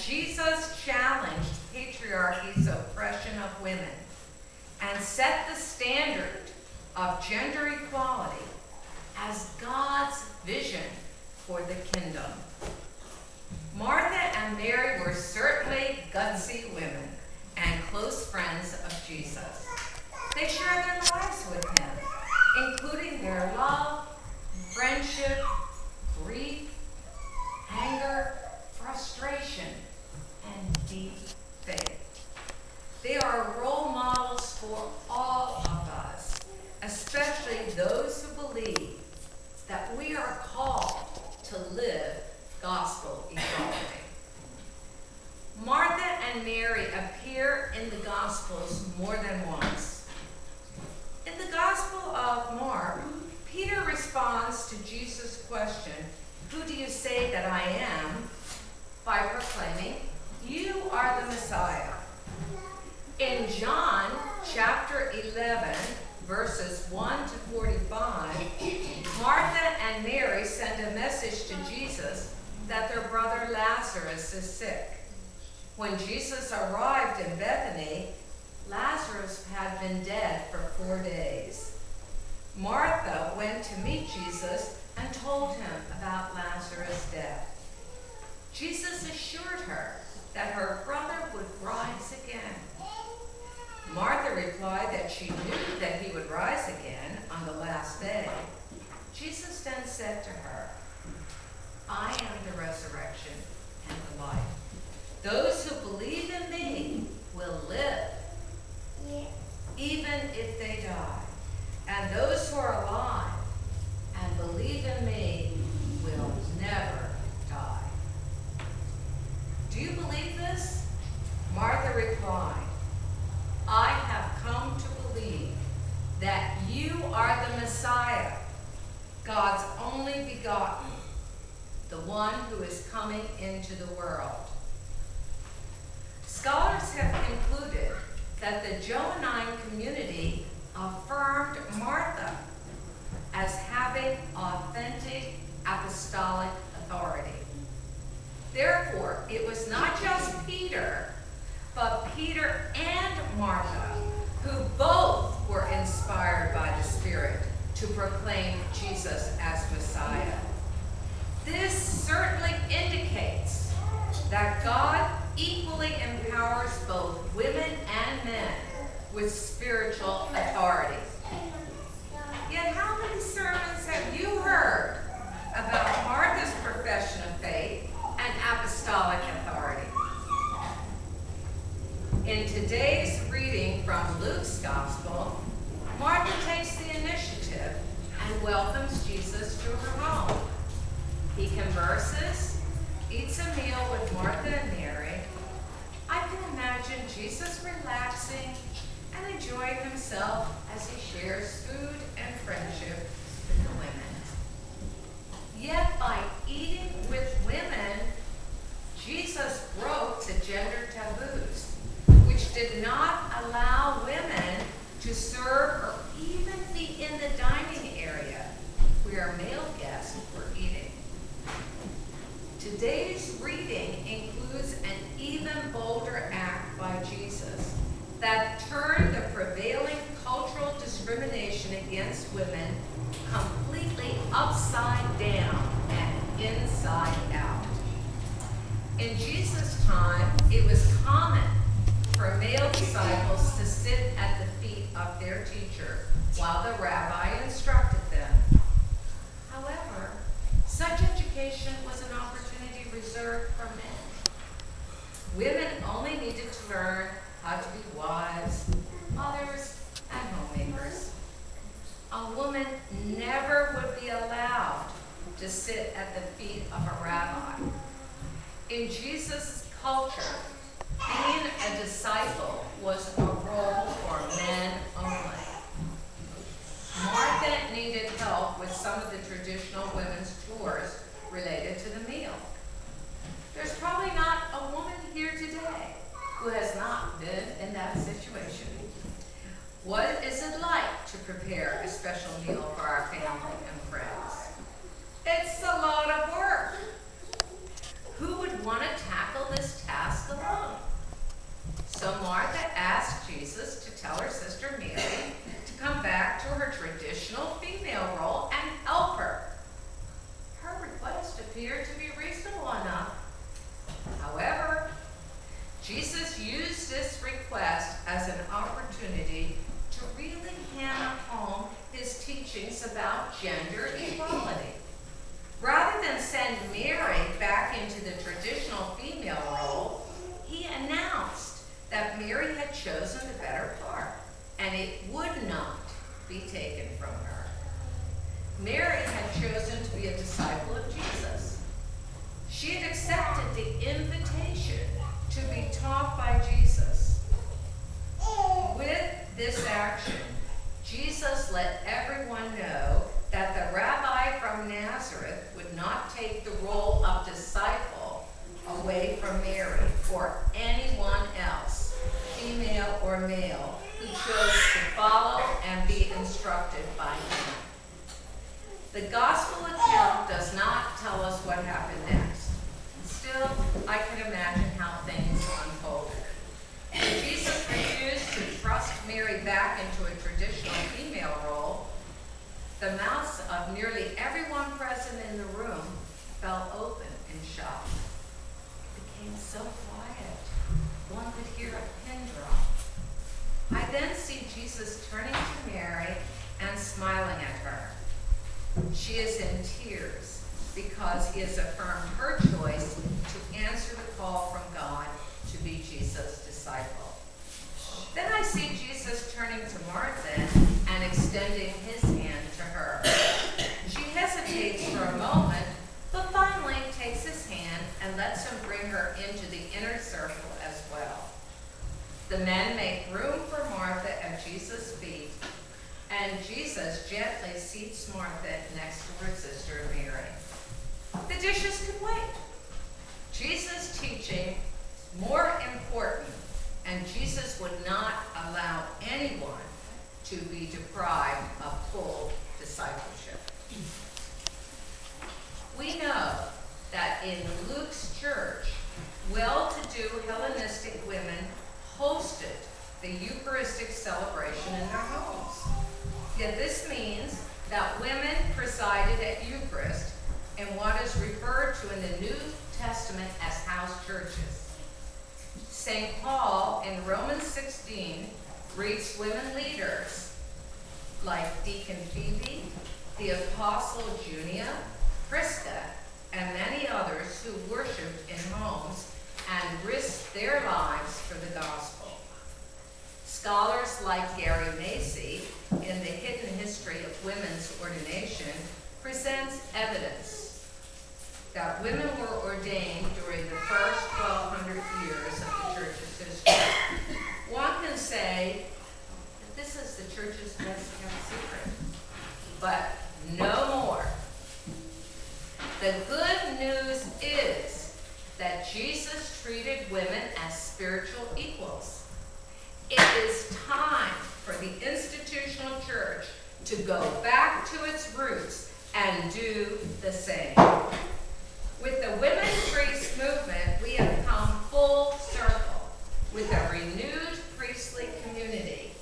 Jesus challenged patriarchy's oppression of women and set the standard of gender equality as God's vision for the kingdom. Martha and Mary were certainly gutsy women and close friends of Jesus. They shared their lives with him, including their love, friendship, grief, anger, frustration, and deep faith. They are role models for all of us, especially those who believe that we are called to live gospel equality. Martha and Mary appear in the Gospels more than once. In the Gospel of Mark, Peter responds to Jesus' question, "Who do you say that I am?" by proclaiming, "You are the Messiah." In John chapter 11, verses 1 to 45, Martha and Mary send a message to Jesus that their brother Lazarus is sick. When Jesus arrived in Bethany, Lazarus had been dead for 4 days. Martha went to meet Jesus and told him about Lazarus' death. Jesus assured her that her brother would rise again. Martha replied that she knew that he would rise again on the last day. Jesus then said to her, "I am the resurrection and the life. Those who believe in me will live, even if they die. And those who are alive and believe in me will never die." "Do you believe this?" Martha replied, "I have come to believe that you are the Messiah, God's only begotten, the one who is coming into the world." Scholars have concluded that the Johannine community affirmed Martha as having authentic apostolic authority. Therefore, it was not just Peter, but Peter and Martha, who both were inspired by the Spirit to proclaim Jesus as Messiah. This certainly indicates that God equally empowers both women and men with spiritual authority. Yet how many sermons have you heard about Martha's profession of faith and apostolic authority? In today's reading from Luke's Gospel, Martha takes the initiative and welcomes Jesus to her home. He converses, eats a meal with Martha and Mary. I can imagine Jesus relaxing and enjoying himself as he shares food and friendship with the women. Yet by eating with women, Jesus broke the gender taboos, which did not allow women to serve or even be in the dining area where male guests were eating. Today's reading includes an even bolder act by Jesus that turned the prevailing cultural discrimination against women completely upside down and inside out. In Jesus' time, it was common for male disciples to sit at the feet of their teacher while the rabbi instructed them. However, such education was an opportunity reserved for men. Women only needed to learn how to be wives, mothers, and homemakers. A woman never would be allowed to sit at the feet of a rabbi. In Jesus' culture, being a disciple was a role for men only. Martha needed help with some of the traditional women's chores related to the meal. There's probably not a woman here today who has not been in that situation. What is it like to prepare a special meal for our family and friends? It's a lot of work. Who would want to tackle this task task alone. So Martha asked Jesus to tell her sister Mary to come back to her traditional female role and help her. Her request appeared to be reasonable enough. However, Jesus used this request as an opportunity to really hammer home his teachings about gender equality. Rather than send Mary back into the traditional female role, he announced that Mary had chosen the better part, and it would not be taken from her. Mary had chosen to be a disciple of Jesus. She had accepted the invitation to be taught by Jesus. With this action, Jesus let everyone know that the rabbi from Nazareth would not take the role of disciple away from Mary or anyone else, female or male, who chose to follow and be instructed by him. The gospel account does not tell us what happened next. Still, I can imagine how things unfolded. When Jesus refused to thrust Mary back into a traditional female role, the mouths of nearly everyone present in the room fell open in shock. It became so quiet, one could hear a pin drop. I then see Jesus turning to Mary and smiling at her. She is in tears because he has affirmed her choice to answer the call from God to be Jesus' disciple. Then I see Jesus turning to Martha and extending his hand to her. She hesitates for a moment, but finally takes his hand and lets him bring her into the inner circle as well. The men make room for Martha at Jesus' feet, and Jesus gently seats Martha next to her sister Mary. The dishes can wait. Jesus' teaching is more important, and Jesus would not allow anyone to be deprived of full discipleship. We know that in Luke's church, well-to-do Hellenistic women hosted the Eucharistic celebration in their homes. Yet this means that women presided at Eucharist in what is referred to in the New Testament as house churches. St. Paul in Romans 16 greets women leaders like Deacon Phoebe, the Apostle Junia, Prisca, and many others who worshiped in homes and risked their lives for the gospel. Scholars like Gary Macy, in The Hidden History of Women's Ordination, presents evidence that women were ordained during the first 1,200 years of the church's history. One can say that this is the church's best kept secret, but no more. The good news is that Jesus treated women as spiritual equals. It is time for the institutional church to go back to its roots and do the same. With the women's priest movement, we have come full circle with a renewed priestly community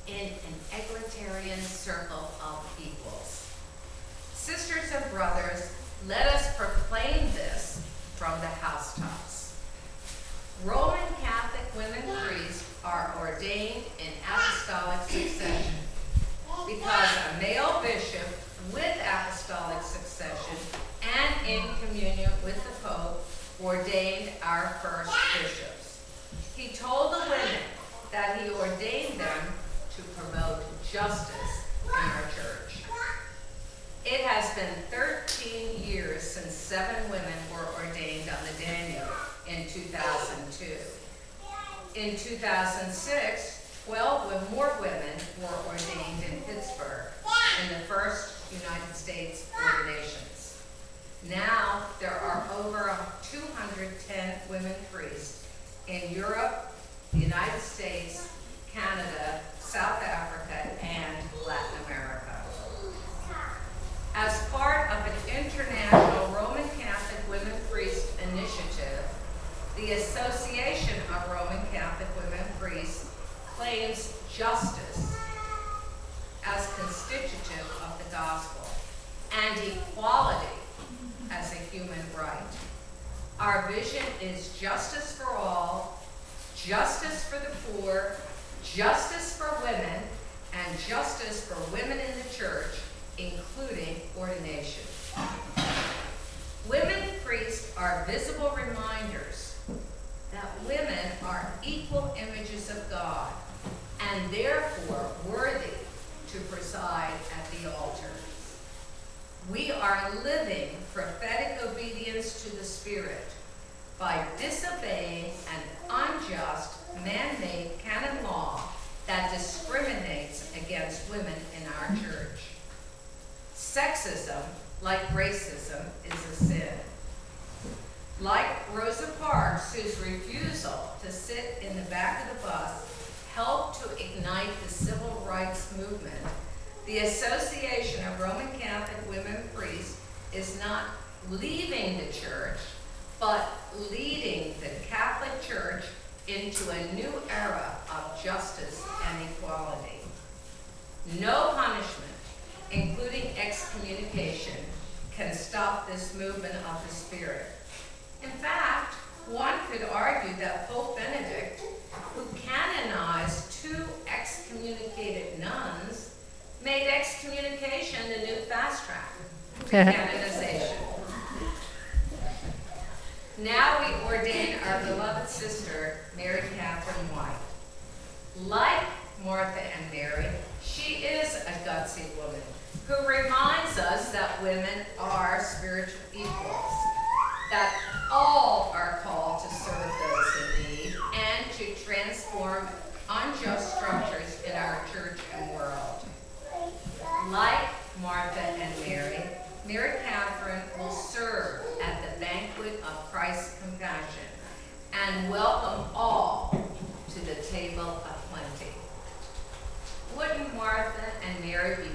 in an egalitarian circle of equals. Sisters and brothers, let us proclaim this from the housetops. Roman Catholic women priests are ordained in apostolic succession because a male bishop with apostolic succession and in communion with the Pope ordained our first bishops. He told the women that he ordained them to promote justice in our church. It has been 13 years since 7 women were ordained on the Danube in 2002. In 2006, 12 more women were ordained in Pittsburgh in the first United States ordinations. Now, there are over 210 women priests in Europe, the United States, Canada, South Africa, and Latin America. As part of an international Roman Catholic women priest initiative, the The Association of Roman Catholic Women Priests claims justice as constitutive of the gospel and equality as a human right. Our vision is justice for all, justice for the poor, justice for women, and justice for women in the church, including ordination. Women priests are visible reminders that women are equal images of God and therefore worthy to preside at the altar. We are living prophetic obedience to the Spirit by disobeying an unjust, man-made canon law that discriminates against women in our church. Sexism, like racism, is a sin. Like Rosa Parks, whose refusal to sit in the back of the bus helped to ignite the civil rights movement, the Association of Roman Catholic Women Priests is not leaving the church, but leading the Catholic Church into a new era of justice and equality. No punishment, including excommunication, can stop this movement of the Spirit. In fact, one could argue that Pope Benedict, who canonized 2 excommunicated nuns, made excommunication the new fast track to canonization. Now we ordain our beloved sister, Mary Catherine White. Like Martha and Mary, she is a gutsy woman who reminds us that women are spiritual equals, that all are called to serve those in need and to transform unjust structures in our church and world. Like Martha and Mary, Mary Catherine will serve at the banquet of Christ's compassion and welcome all to the table of plenty. Wouldn't Martha and Mary be